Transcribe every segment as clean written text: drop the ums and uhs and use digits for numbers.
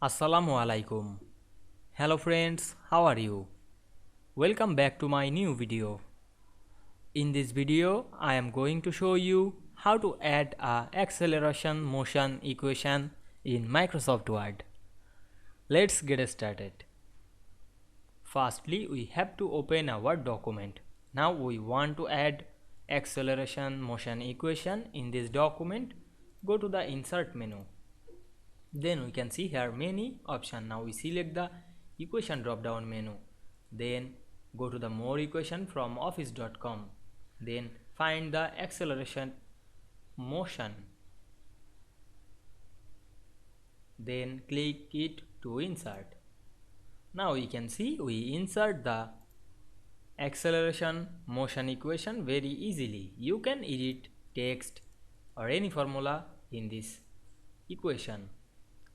Assalamu Walaikum. Hello friends, how are you? Welcome back to my new video. In this video, I am going to show you how to add a acceleration motion equation in Microsoft Word. Let's get started. Firstly, we have to open a Word document. Now we want to add acceleration motion equation in this document. Go to the insert menu. Then we can see here many options. Now we select the equation drop down menu, then go to the more equation from office.com, then find the acceleration motion, then click it to insert. Now you can see we insert the acceleration motion equation very easily. You can edit text or any formula in this equation.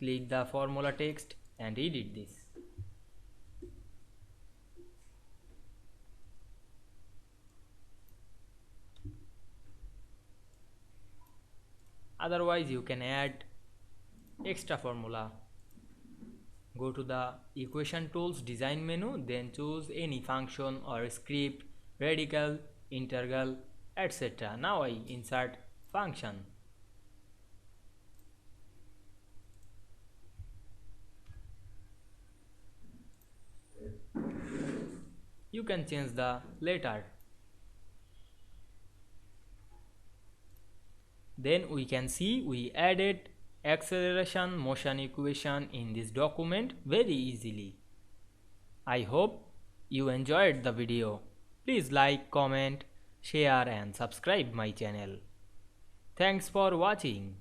Click the formula text and edit this. Otherwise, you can add extra formula. Go to the equation tools design menu, then choose any function or script, radical, integral, etc. Now I insert function. You can change the letter. Then we can see we added acceleration motion equation in this document very easily. I hope you enjoyed the video. Please like, comment, share and subscribe my channel. Thanks for watching.